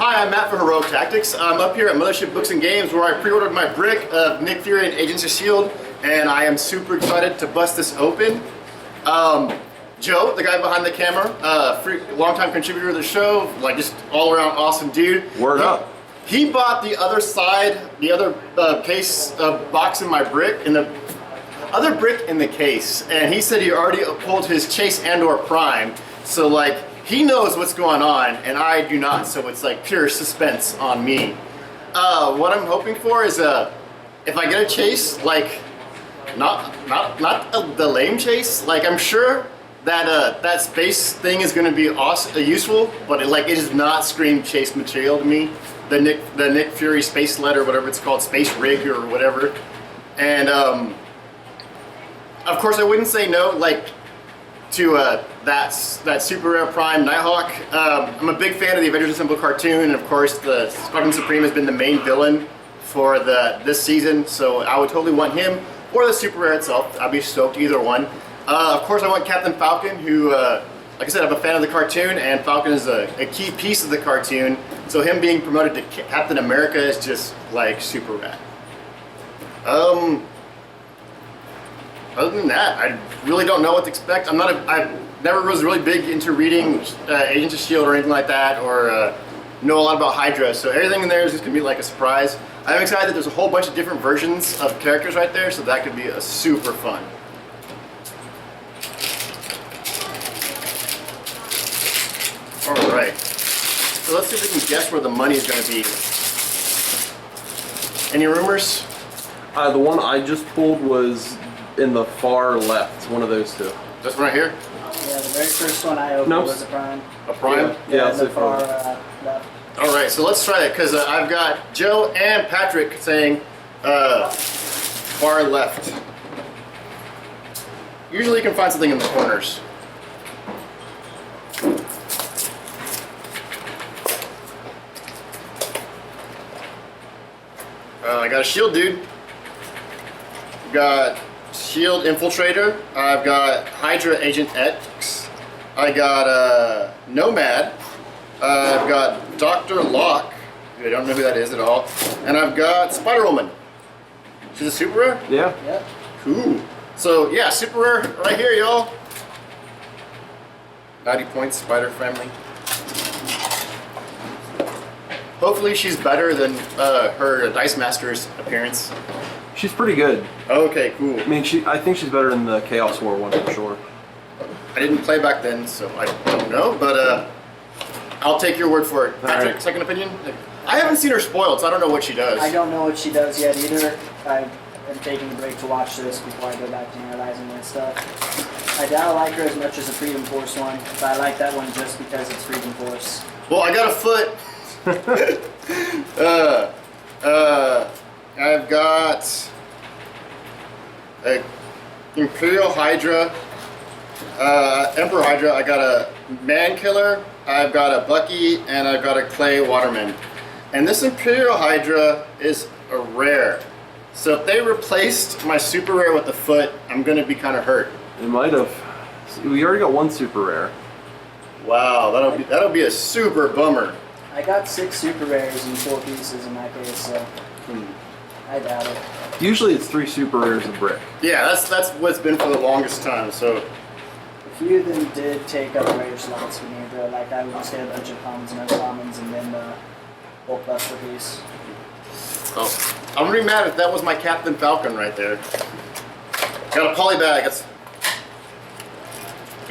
Hi, I'm Matt for HeroClix. I'm up here at Mothership Books and Games where I pre-ordered my brick of Nick Fury and Agents of S.H.I.E.L.D. and I am super excited to bust this open. Joe, the guy behind the camera, longtime contributor to the show, like just all around awesome dude. Word up. He bought the other side, the other case box in my brick, in the other brick in the case, and he said he already pulled his Chase and/or Prime, so like he knows what's going on, and I do not. So it's like pure suspense on me. What I'm hoping for is if I get a Chase, like not the lame Chase, like I'm sure that that space thing is going to be awesome, useful, but it does not scream Chase material to me. The Nick Fury space letter, whatever it's called, space rig or whatever, and of course I wouldn't say no like to that Super Rare Prime Nighthawk. I'm a big fan of the Avengers Assemble cartoon, and of course the Squadron Supreme has been the main villain for this season, so I would totally want him or the Super Rare itself. I'd be stoked either one. Of course I want Captain Falcon, who like I said, I'm a fan of the cartoon, and Falcon is a key piece of the cartoon, so him being promoted to Captain America is just like super rad. Other than that, I really don't know what to expect. I never was really big into reading Agents of S.H.I.E.L.D. or anything like that, or know a lot about Hydra, so everything in there is just gonna be like a surprise. I'm excited that there's a whole bunch of different versions of characters right there, so that could be a super fun. Alright, so let's see if we can guess where the money is going to be. Any rumors? The one I just pulled was in the far left, one of those two. This one right here? Yeah, the very first one I opened was a Prime. A Prime? Yeah, the far left. Alright, so let's try it, because I've got Joe and Patrick saying far left. Usually you can find something in the corners. I got a S.H.I.E.L.D. dude. Got S.H.I.E.L.D. Infiltrator. I've got Hydra Agent X. I got Nomad. I've got Dr. Locke. I don't know who that is at all. And I've got Spider-Woman. She's a Super Rare? Yeah. Yep. Cool. So yeah, Super Rare right here, y'all. 90 points, Spider Family. Hopefully she's better than her Dice Masters appearance. She's pretty good. Okay, cool. I mean, I think she's better than the Chaos War one for sure. I didn't play back then, so I don't know, but I'll take your word for it. Patrick, right. Second opinion? I haven't seen her spoiled, so I don't know what she does. I don't know what she does yet either. I am taking a break to watch this before I go back to analyzing that stuff. I doubt I like her as much as the Freedom Force one, but I like that one just because it's Freedom Force. Well, I got a foot. I've got a Imperial Hydra, Emperor Hydra. I got a Man Killer. I've got a Bucky, and I've got a Clay Waterman. And this Imperial Hydra is a rare. So if they replaced my Super Rare with the foot, I'm gonna be kind of hurt. It might have. We already got one Super Rare. Wow, that'll be a super bummer. I got 6 Super Rares and 4 pieces in my case, so I doubt it. Usually it's 3 Super Rares a brick. Yeah, that's what's been for the longest time. So A few of them did take up rare slots for me, though. Like I would just get a bunch of commons and uncommons and then the bulk buster piece. oh, I'm gonna be mad if that was my Captain Falcon right there. Got a polybag.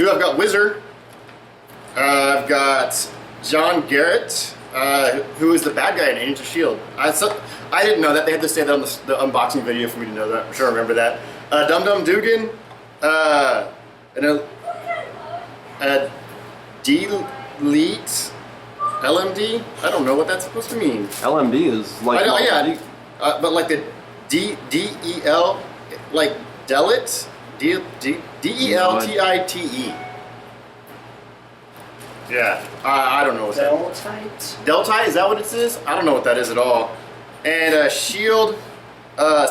Ooh, I've got Wizard. I've got John Garrett, who is the bad guy in Agents of S.H.I.E.L.D. I didn't know that. They had to say that on the unboxing video for me to know that. I'm sure I remember that. Dum Dum Dugan, and a Delete LMD. I don't know what that's supposed to mean. LMD is like. I know, yeah, but like the DEL, like Delete, DELTITE. Yeah, I don't know what that is. Deltite? Deltite, is that what it is? I don't know what that is at all. And S.H.I.E.L.D.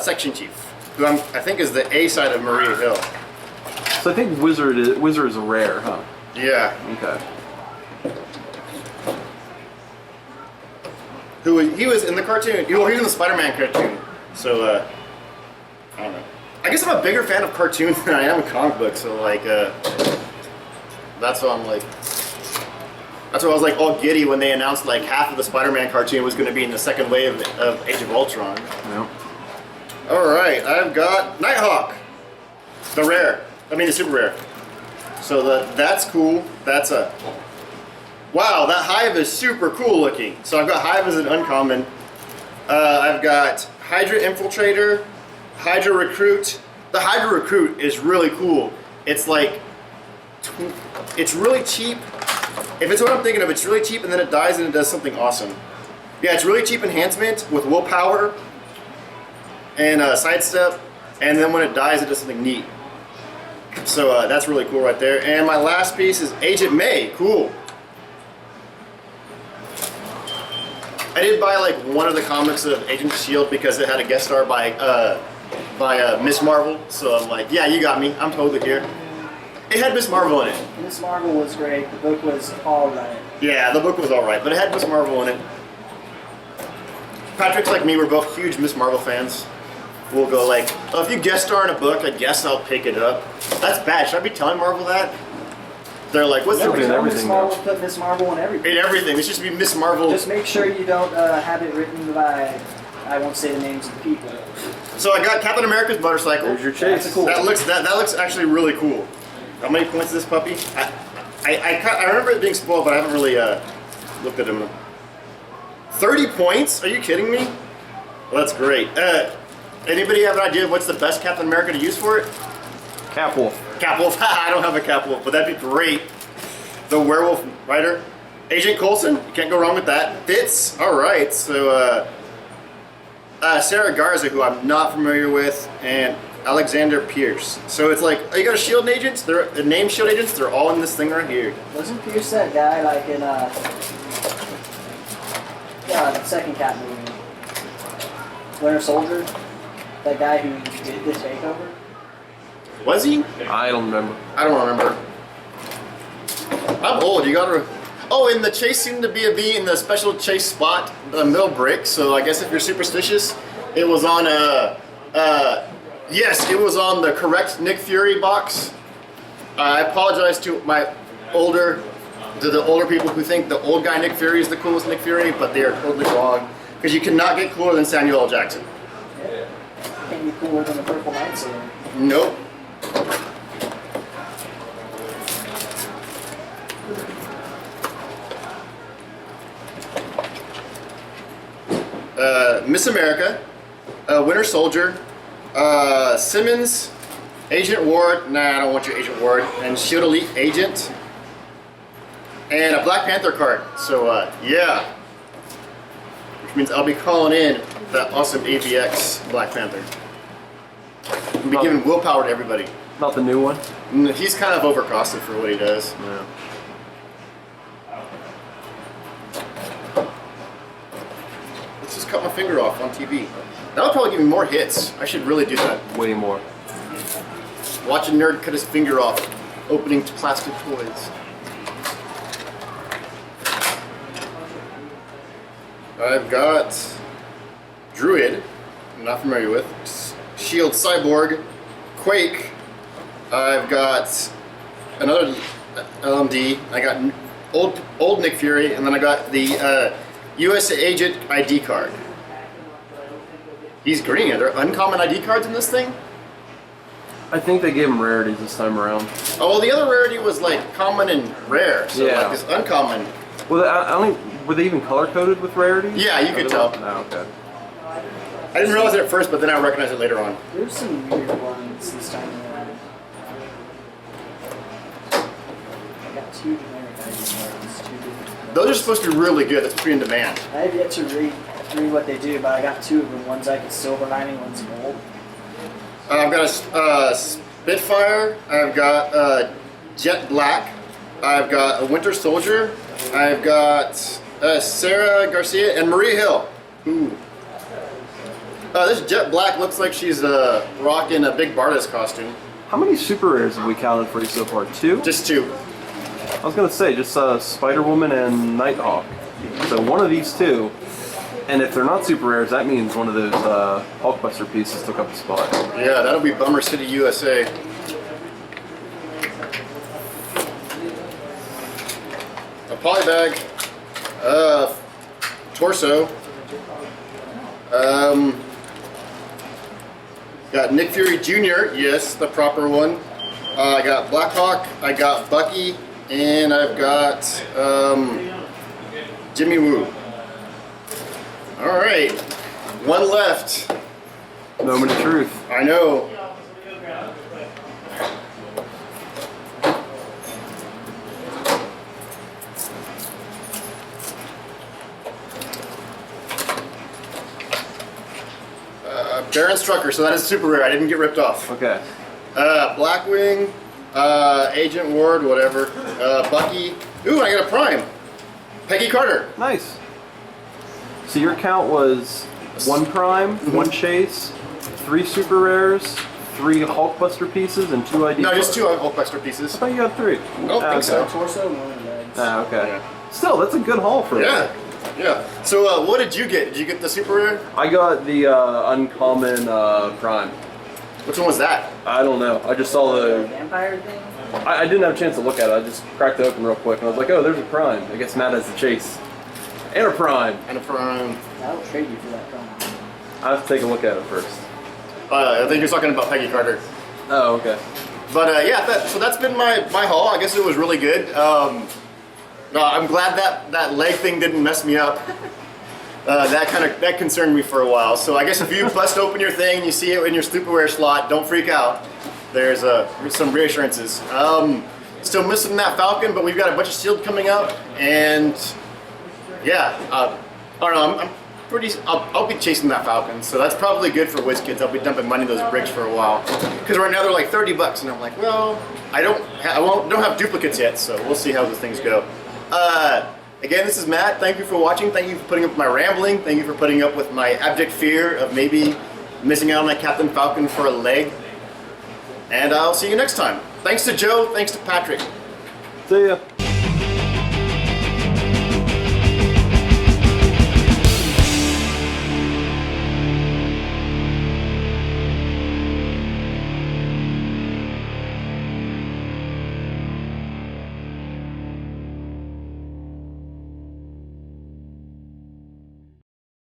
Section Chief, who I think is the A side of Maria Hill. So I think Wizard is a rare, huh? Yeah. Okay. he was in the cartoon. He was in the Spider-Man cartoon. So I don't know. I guess I'm a bigger fan of cartoons than I am of comic books. So like that's why I'm like. That's why I was like all giddy when they announced like half of the Spider-Man cartoon was going to be in the second wave of Age of Ultron. Yep. All right, I've got Nighthawk, the super rare. So that's cool. That's wow. That Hive is super cool looking. So I've got Hive as an uncommon. I've got Hydra Infiltrator, Hydra Recruit. The Hydra Recruit is really cool. It's like it's really cheap. If it's what I'm thinking of, it's really cheap and then it dies and it does something awesome. Yeah, it's really cheap enhancement with willpower and sidestep, and then when it dies, it does something neat. So that's really cool right there. And my last piece is Agent May. Cool. I did buy like one of the comics of Agents of S.H.I.E.L.D. because it had a guest star by Miss Marvel. So I'm like, yeah, you got me. I'm totally here. It had Miss Marvel in it. Miss Marvel was great. The book was alright. Yeah, the book was alright, but it had Miss Marvel in it. Patrick's like me, we're both huge Miss Marvel fans. We'll go like, oh, if you guest star in a book, I guess I'll pick it up. That's bad. Should I be telling Marvel that? They're like, what's Never the tell Miss Marvel, put Miss Marvel in everything. in everything? It should just be Miss Marvel. Just make sure you don't have it written by, I won't say the names of the people. So I got Captain America's motorcycle. There's your chase. That's cool. That looks actually really cool. How many points is this puppy? I remember it being spoiled, but I haven't really looked at him. 30 points? Are you kidding me? Well, that's great. Anybody have an idea of what's the best Captain America to use for it? Capwolf. Capwolf. I don't have a Capwolf, but that'd be great. The Werewolf Rider. Agent Coulson. You can't go wrong with that. Fitz. All right. So Sarah Garza, who I'm not familiar with, and Alexander Pierce. So it's like, oh, you got a S.H.I.E.L.D. agents? They're the name S.H.I.E.L.D. agents. They're all in this thing right here. Wasn't Pierce that guy like in the second Cat movie? Winter Soldier? That guy who did the takeover? Was he? I don't remember. I don't remember. I'm old. You gotta. Oh, and the chase seemed to be in the special chase spot, the middle brick. So I guess if you're superstitious, it was on yes, it was on the correct Nick Fury box. I apologize to the older people who think the old guy Nick Fury is the coolest Nick Fury, but they are totally wrong. Because you cannot get cooler than Samuel L. Jackson. Yeah. Can't be cooler than the Purple Knight Sailor. Nope. Miss America, Winter Soldier, Simmons, Agent Ward. Nah, I don't want your Agent Ward. And S.H.I.E.L.D. Elite Agent. And a Black Panther card. So, yeah. Which means I'll be calling in that awesome AVX Black Panther. I'll be giving willpower to everybody. Not the new one? He's kind of overcosted for what he does. Yeah. Let's just cut my finger off on TV. That would probably give me more hits. I should really do that. Way more. Watch a nerd cut his finger off, opening plastic toys. I've got Druid, I'm not familiar with. S.H.I.E.L.D. Cyborg, Quake. I've got another LMD. I got old Nick Fury, and then I got the U.S. Agent ID card. He's green. Are there uncommon ID cards in this thing? I think they gave him rarities this time around. Oh, well, the other rarity was like common and rare. So Yeah. like this uncommon. Well, I don't. Were they even color coded with rarities? Yeah, you could tell. No, okay. I didn't realize it at first, but then I recognized it later on. There's some weird ones this time around. I got 2 generic ID cards. 2 different. Those are supposed to be really good. That's pretty in demand. I have yet to read what they do, but I got 2 of them. One's like a silver lining, one's gold. I've got a Spitfire. I've got Jet Black. I've got a Winter Soldier. I've got Sarah Garcia and Maria Hill. Ooh. This Jet Black looks like she's rocking a Big Barda's costume. How many super rares have we counted for you so far? 2? Just 2. I was gonna say just Spider-Woman and Nighthawk. So one of these 2. And if they're not super rares, that means one of those Hulkbuster pieces took up a spot. Yeah, that'll be Bummer City, USA. A polybag. Torso. Got Nick Fury Jr., yes, the proper one. I got Blackhawk, I got Bucky, and I've got Jimmy Woo. Alright, one left. Moment of truth. I know. Baron Strucker, so that is super rare. I didn't get ripped off. Okay. Blackwing, Agent Ward, whatever. Bucky. Ooh, I got a Prime. Peggy Carter. Nice. So your count was 1 Prime, 1 Chase, 3 Super Rares, 3 Hulkbuster pieces, and 2 ID. No, just 2 Hulkbuster pieces. I thought you got 3. I don't think so. Torso, no legs. Okay. Yeah. Still, that's a good haul for Yeah. Yeah. So, what did you get? Did you get the super rare? I got the uncommon Prime. Which one was that? I don't know. I just saw the. Vampire thing? I didn't have a chance to look at it. I just cracked it open real quick and I was like, oh, there's a Prime. I guess Matt has the Chase. And a Prime. And a Prime. I'll trade you for that Prime. I have to take a look at it first. I think you're talking about Peggy Carter. Oh, okay. But yeah, so that's been my haul. I guess it was really good. I'm glad that leg thing didn't mess me up. That concerned me for a while. So I guess if you bust open your thing and you see it in your Superware slot, don't freak out. There's some reassurances. Still missing that Falcon, but we've got a bunch of S.H.I.E.L.D. coming up, and yeah, I don't know. I'll be chasing that Falcon, so that's probably good for WizKids. I'll be dumping money in those bricks for a while, because right now they're like $30, and I'm like, well, I don't have duplicates yet, so we'll see how those things go. Again, this is Matt. Thank you for watching. Thank you for putting up with my rambling. Thank you for putting up with my abject fear of maybe missing out on my Captain Falcon for a leg. And I'll see you next time. Thanks to Joe. Thanks to Patrick. See ya.